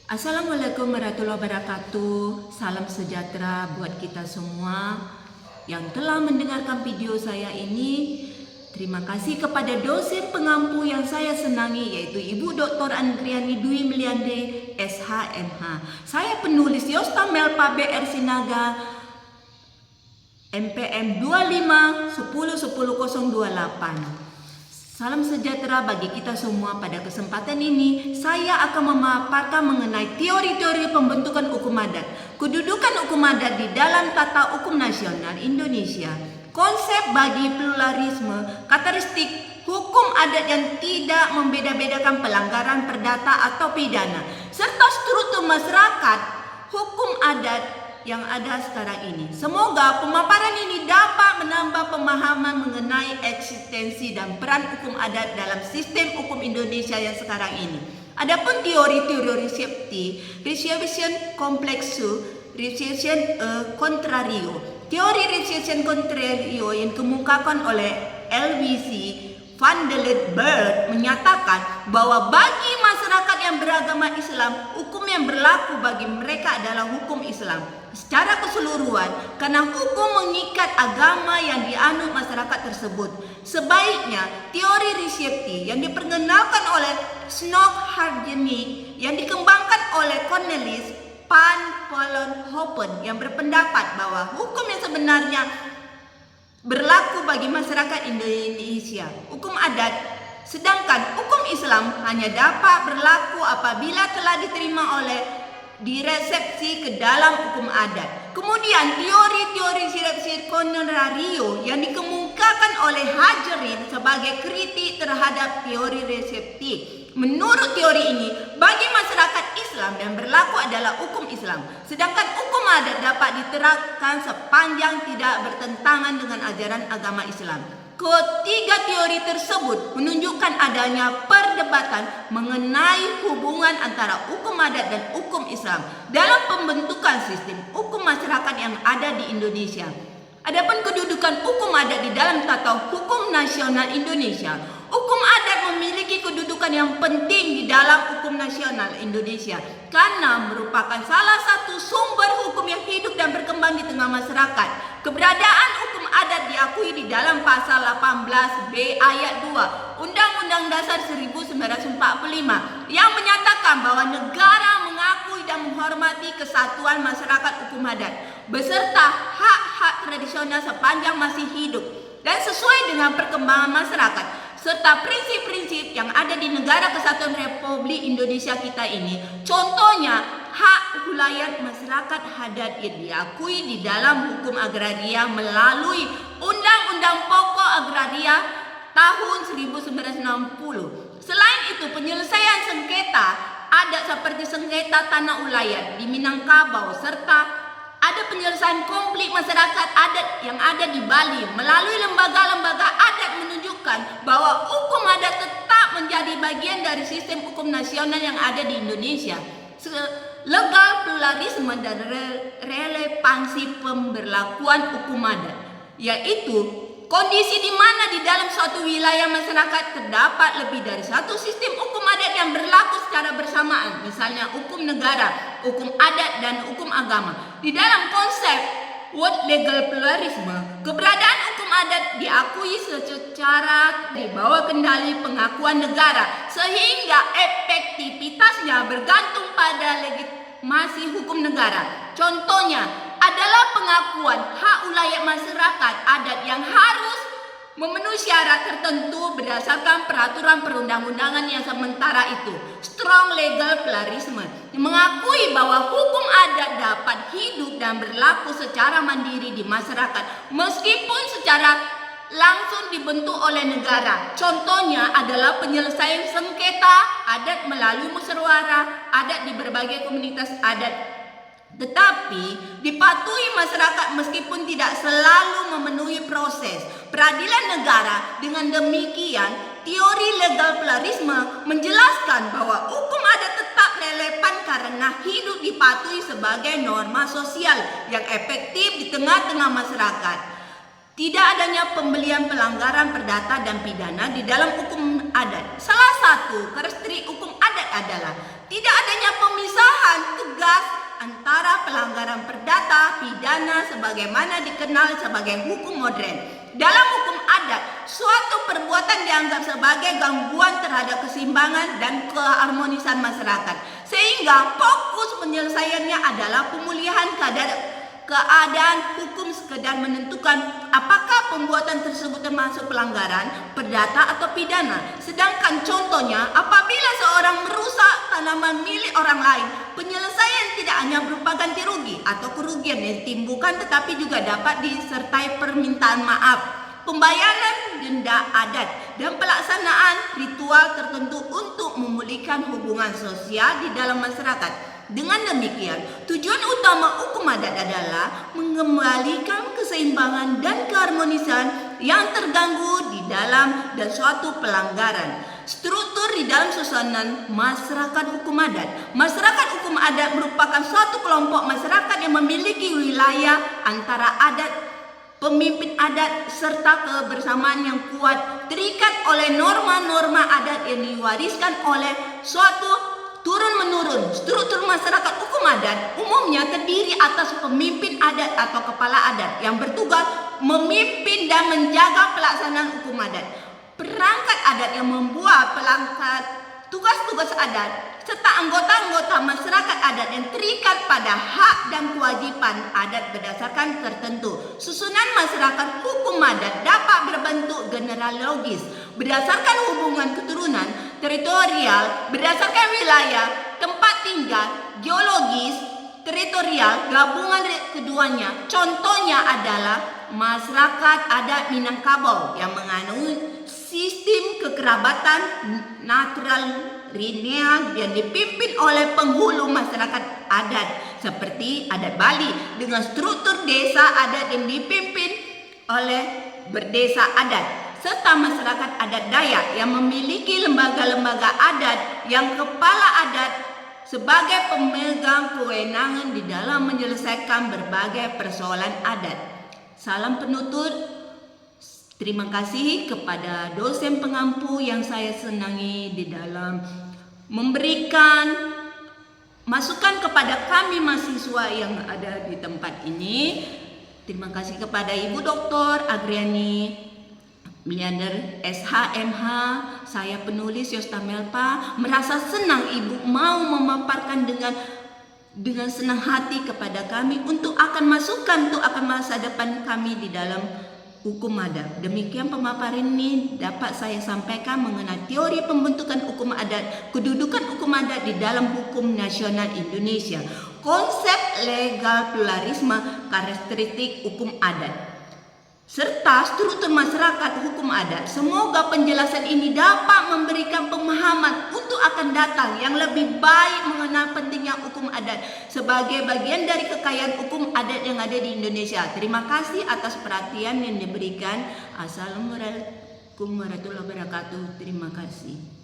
Assalamualaikum warahmatullahi wabarakatuh. Salam sejahtera buat kita semua yang telah mendengarkan video saya ini. Terima kasih kepada dosen pengampu yang saya senangi, yaitu Ibu Dr. Andriani Dwi Meliande, SHMH. Saya penulis Yosta Melpa BR Sinaga, MPM 25 10 10 028. Salam sejahtera bagi kita semua. Pada kesempatan ini, saya akan memaparkan mengenai teori-teori pembentukan hukum adat, kedudukan hukum adat di dalam tata hukum nasional Indonesia, konsep bagi pluralisme, karakteristik hukum adat yang tidak membeda-bedakan pelanggaran perdata atau pidana, serta struktur masyarakat hukum adat yang ada sekarang ini. Semoga pemaparan ini dapat menambah pemahaman mengenai eksistensi dan peran hukum adat dalam sistem hukum Indonesia yang sekarang ini. Adapun teori-teori resolution complexu, resolution contrario. Teori resolution contrario yang dikemukakan oleh LWC Van der Ligt menyatakan bahwa bagi masyarakat yang beragama Islam, hukum yang berlaku bagi mereka adalah hukum Islam secara keseluruhan, karena hukum mengikat agama yang dianut masyarakat tersebut. Sebaiknya teori resepsi yang diperkenalkan oleh Snoek-Hartgenich yang dikembangkan oleh Cornelis van Vollenhoven yang berpendapat bahwa hukum yang sebenarnya berlaku bagi masyarakat Indonesia, hukum adat, sedangkan hukum Islam hanya dapat berlaku apabila telah diterima oleh diresepsi ke dalam hukum adat. Kemudian teori-teori resepsi contrario yang dikemukakan oleh Hajerin sebagai kritik terhadap teori resepsi. Menurut teori ini, bagi masyarakat Islam yang berlaku adalah hukum Islam, sedangkan hukum adat dapat diterapkan sepanjang tidak bertentangan dengan ajaran agama Islam. Ketiga teori tersebut menunjukkan adanya perdebatan mengenai hubungan antara hukum adat dan hukum Islam dalam pembentukan sistem hukum masyarakat yang ada di Indonesia. Adapun kedudukan hukum adat di dalam tata hukum nasional Indonesia, hukum adat memiliki kedudukan yang penting di dalam hukum nasional Indonesia karena merupakan salah satu sumber hukum yang hidup dan berkembang di tengah masyarakat. Keberadaan hukum adat diakui di dalam pasal 18B ayat 2 Undang-Undang Dasar 1945 yang menyatakan bahwa negara mengakui dan menghormati kesatuan masyarakat hukum adat beserta hak-hak tradisional sepanjang masih hidup dan sesuai dengan perkembangan masyarakat serta prinsip-prinsip yang ada di Negara Kesatuan Republik Indonesia kita ini. Contohnya, hak wilayah masyarakat adat yang diakui di dalam hukum agraria melalui Undang-Undang Pokok Agraria tahun 1960. Selain itu, penyelesaian sengketa adat seperti sengketa tanah ulayat di Minangkabau serta ada penyelesaian konflik masyarakat adat yang ada di Bali melalui lembaga-lembaga adat menunjukkan bahwa hukum adat tetap menjadi bagian dari sistem hukum nasional yang ada di Indonesia. Legal pluralisme dan relevansi pemberlakuan hukum adat, yaitu kondisi di mana di dalam suatu wilayah masyarakat terdapat lebih dari satu sistem hukum adat yang berlaku secara bersamaan, misalnya hukum negara, hukum adat, dan hukum agama. Di dalam konsep World Legal Pluralism, keberadaan hukum adat diakui secara di bawah kendali pengakuan negara, sehingga efektivitasnya bergantung pada legitimasi hukum negara. Contohnya adalah pengakuan hak wilayah masyarakat adat yang harus memenuhi syarat tertentu berdasarkan peraturan perundang-undangan yang sementara itu. Strong legal pluralism mengakui bahwa hukum adat dapat hidup dan berlaku secara mandiri di masyarakat meskipun secara langsung dibentuk oleh negara. Contohnya adalah penyelesaian sengketa adat melalui musyawarah adat di berbagai komunitas adat, tetapi dipatuhi masyarakat meskipun tidak selalu memenuhi proses peradilan negara. Dengan demikian, teori legal pluralisme menjelaskan bahwa hukum adat tetap relevan karena hidup dipatuhi sebagai norma sosial yang efektif di tengah-tengah masyarakat. Tidak adanya pembelian pelanggaran perdata dan pidana di dalam hukum adat. Salah satu karakteristik hukum adat adalah tidak adanya pemisahan tegas antara pelanggaran perdata pidana sebagaimana dikenal sebagai hukum modern. Dalam hukum adat, suatu perbuatan dianggap sebagai gangguan terhadap keseimbangan dan keharmonisan masyarakat, sehingga fokus penyelesaiannya adalah pemulihan keadaan hukum sekedar menentukan apakah perbuatan tersebut termasuk pelanggaran perdata atau pidana. Sedangkan contohnya, apabila seorang merusak tanaman milik orang lain, penyelesaian tidak hanya berupa ganti rugi atau kerugian yang ditimbulkan, tetapi juga dapat disertai permintaan maaf, pembayaran denda adat, dan pelaksanaan ritual tertentu untuk memulihkan hubungan sosial di dalam masyarakat. Dengan demikian, tujuan utama hukum adat adalah mengembalikan keseimbangan dan keharmonisan yang terganggu di dalam dan suatu pelanggaran. Struktur di dalam susunan masyarakat hukum adat. Masyarakat hukum adat merupakan suatu kelompok masyarakat yang memiliki wilayah antara adat, pemimpin adat, serta kebersamaan yang kuat, terikat oleh norma-norma adat yang diwariskan oleh suatu turun-menurun. Struktur masyarakat hukum adat umumnya terdiri atas pemimpin adat atau kepala adat yang bertugas memimpin dan menjaga pelaksanaan hukum adat, perangkat adat yang membuat pelangkat tugas-tugas adat, serta anggota-anggota masyarakat adat yang terikat pada hak dan kewajiban adat berdasarkan tertentu. Susunan masyarakat hukum adat dapat berbentuk genealogis berdasarkan hubungan keturunan, teritorial berdasarkan wilayah tempat tinggal, geologis, teritorial gabungan keduanya. Contohnya adalah masyarakat adat Minangkabau yang menganut sistem kekerabatan natural lineal yang dipimpin oleh penghulu masyarakat adat, seperti adat Bali dengan struktur desa adat yang dipimpin oleh berdesa adat, serta masyarakat adat Dayak yang memiliki lembaga-lembaga adat yang kepala adat sebagai pemegang kewenangan di dalam menyelesaikan berbagai persoalan adat. Salam penutur. Terima kasih kepada dosen pengampu yang saya senangi di dalam memberikan masukan kepada kami mahasiswa yang ada di tempat ini. Terima kasih kepada Ibu Dr. Agriani Miliander SHMH. Saya penulis Yosta Melpa merasa senang Ibu mau memaparkan dengan senang hati kepada kami untuk akan masukan untuk akan masa depan kami di dalam hukum adat. Demikian pemaparan ini dapat saya sampaikan mengenai teori pembentukan hukum adat, kedudukan hukum adat di dalam hukum nasional Indonesia, konsep legal pluralisme, karakteristik hukum adat, serta struktur masyarakat hukum adat. Semoga penjelasan ini dapat memberikan pemahaman untuk akan datang yang lebih baik mengenal pentingnya hukum adat sebagai bagian dari kekayaan hukum adat yang ada di Indonesia. Terima kasih atas perhatian yang diberikan. Assalamualaikum warahmatullahi wabarakatuh. Terima kasih.